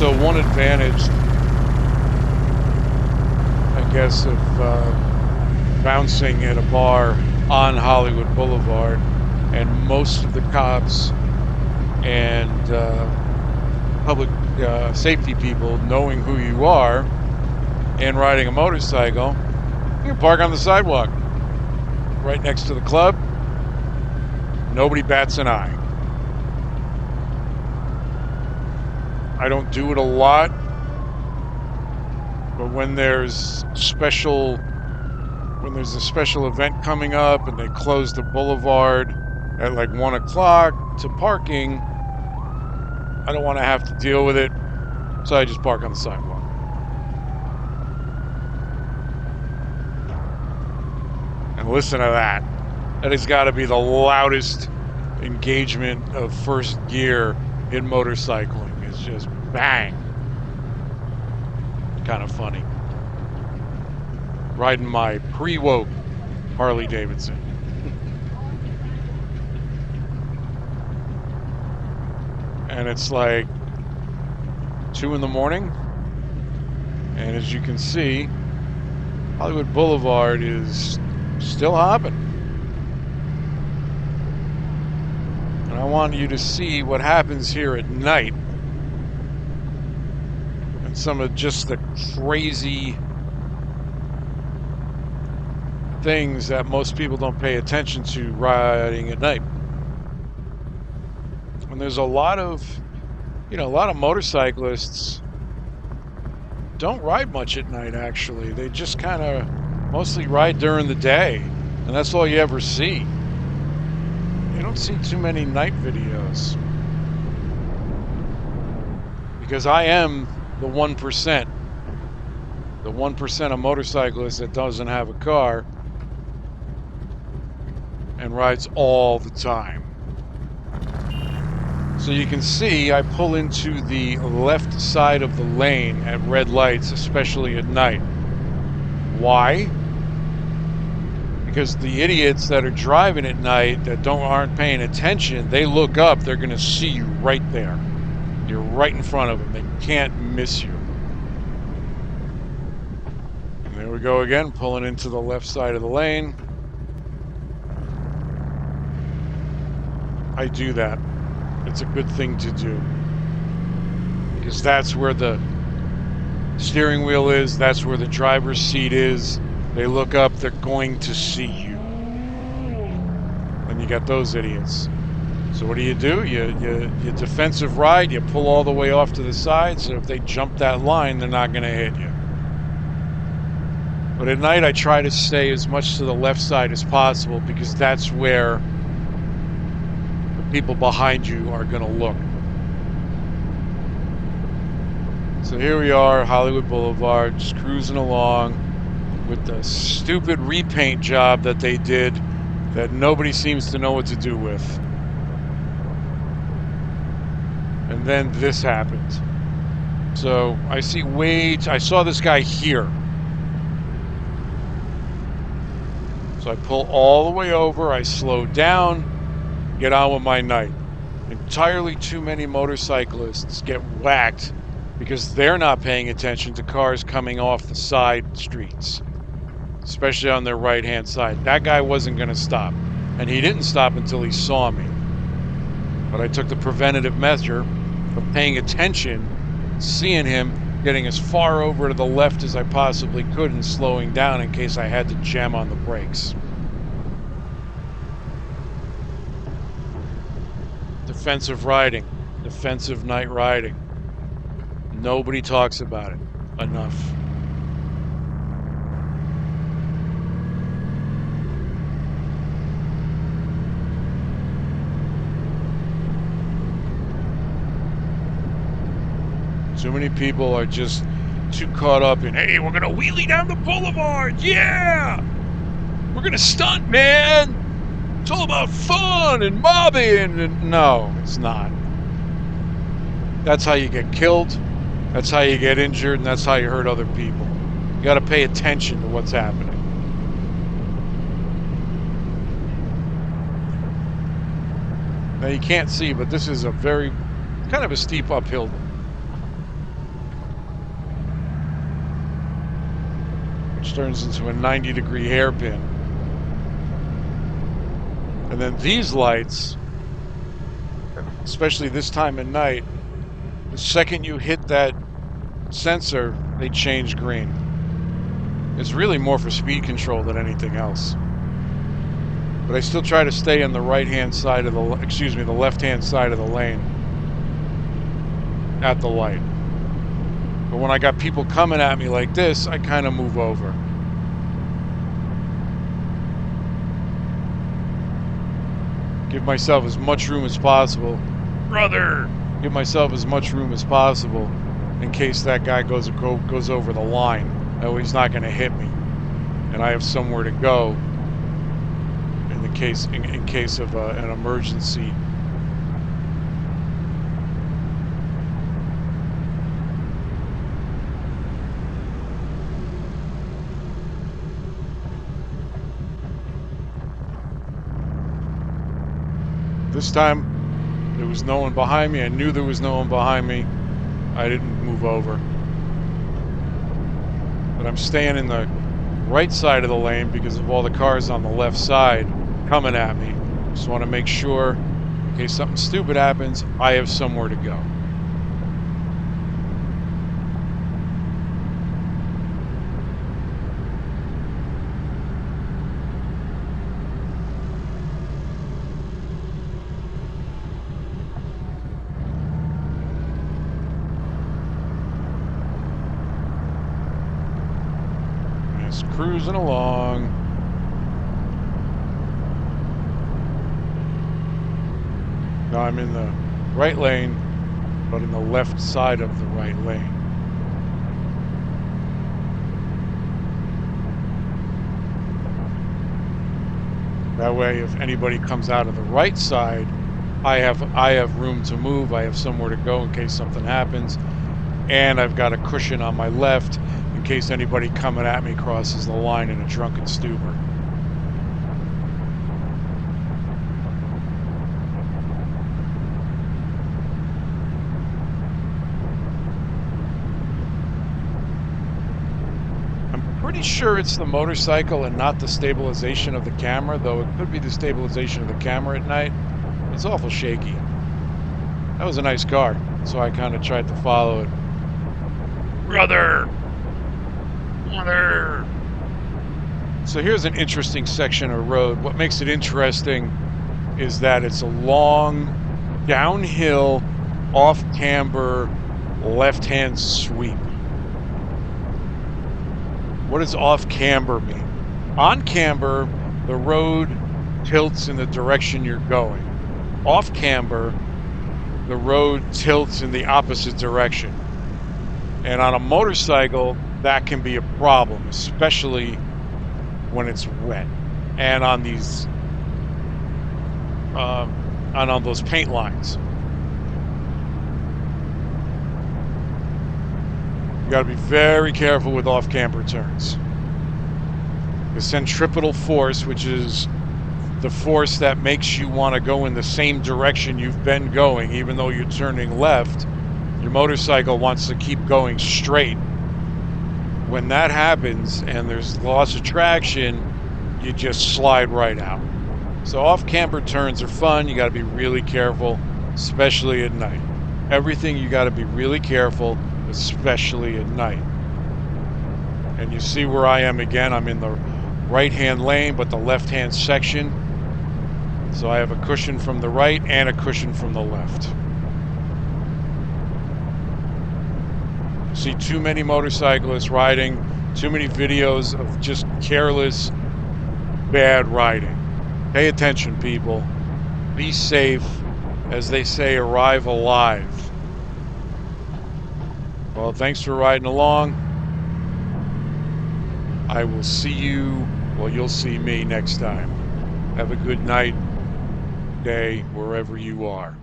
So one advantage, I guess, of bouncing at a bar on Hollywood Boulevard, and most of the cops and public safety people knowing who you are and riding a motorcycle, you can park on the sidewalk right next to the club. Nobody bats an eye. I don't do it a lot, but when there's a special event coming up and they close the boulevard at like 1 o'clock to parking, I don't want to have to deal with it, so I just park on the sidewalk. And listen to that. That has got to be the loudest engagement of first gear in motorcycling. It's just bang. Kind of funny. Riding my pre-woke Harley Davidson. And it's like 2 in the morning. And as you can see, Hollywood Boulevard is still hopping. And I want you to see what happens here at night. And some of just the crazy things that most people don't pay attention to riding at night. And there's a lot of motorcyclists don't ride much at night, actually. They just kind of mostly ride during the day, and that's all you ever see. You don't see too many night videos. Because I am the 1%. The 1% of motorcyclists that doesn't have a car and rides all the time. So you can see I pull into the left side of the lane at red lights, especially at night. Why? Because the idiots that are driving at night that aren't paying attention, they look up, they're going to see you right there. You're right in front of them. They can't miss you. And there we go again, pulling into the left side of the lane. I do that. It's a good thing to do. Because that's where the steering wheel is, that's where the driver's seat is. They look up, they're going to see you. And you got those idiots. So what do? You defensive ride, you pull all the way off to the side, so if they jump that line, they're not going to hit you. But at night, I try to stay as much to the left side as possible, because that's where the people behind you are going to look. So here we are, Hollywood Boulevard, just cruising along with the stupid repaint job that they did that nobody seems to know what to do with. And then this happened. So I saw this guy here. So I pull all the way over, I slow down, get on with my night. Entirely too many motorcyclists get whacked because they're not paying attention to cars coming off the side streets, especially on their right-hand side. That guy wasn't going to stop, and he didn't stop until he saw me. But I took the preventative measure of paying attention, seeing him, getting as far over to the left as I possibly could and slowing down in case I had to jam on the brakes. Defensive riding, defensive night riding. Nobody talks about it enough. Too many people are just too caught up in, hey, we're going to wheelie down the boulevard. Yeah! We're going to stunt, man! It's all about fun and mobbing. And no, it's not. That's how you get killed. That's how you get injured, and that's how you hurt other people. You got to pay attention to what's happening. Now you can't see, but this is a very kind of a steep uphill. which turns into a 90-degree hairpin. And then these lights, especially this time of night, the second you hit that sensor, they change green. It's really more for speed control than anything else. But I still try to stay on the right-hand side of the left-hand side of the lane at the light. But when I got people coming at me like this, I kind of move over. Give myself as much room as possible. Brother! Give myself as much room as possible in case that guy goes over the line. That way he's not going to hit me. And I have somewhere to go in case of an emergency. This time, there was no one behind me. I knew there was no one behind me. I didn't move over. But I'm staying in the right side of the lane because of all the cars on the left side coming at me. Just want to make sure, in case something stupid happens, I have somewhere to go. Just cruising along. Now I'm in the right lane, but in the left side of the right lane. That way, if anybody comes out of the right side, I have room to move. I have somewhere to go in case something happens, and I've got a cushion on my left in case anybody coming at me crosses the line in a drunken stupor. Pretty sure it's the motorcycle and not the stabilization of the camera, though it could be the stabilization of the camera at night. It's awful shaky. That was a nice car, so I kind of tried to follow it. Brother! Brother! So here's an interesting section of road. What makes it interesting is that it's a long, downhill, off-camber, left-hand sweep. What does off camber mean? On camber, the road tilts in the direction you're going. Off camber, the road tilts in the opposite direction. And on a motorcycle, that can be a problem, especially when it's wet. And on these, on those paint lines. You got to be very careful with off-camber turns. The centripetal force, which is the force that makes you want to go in the same direction you've been going, even though you're turning left, your motorcycle wants to keep going straight. When that happens and there's loss of traction, you just slide right out. So off-camber turns are fun. You got to be really careful, especially at night. Everything you got to be really careful, especially at night. And you see where I am again. I'm in the right-hand lane, but the left-hand section. So I have a cushion from the right and a cushion from the left. See too many motorcyclists riding, too many videos of just careless, bad riding. Pay attention, people. Be safe. As they say, arrive alive. Well, thanks for riding along. I will see you, well, you'll see me next time. Have a good night, day, wherever you are.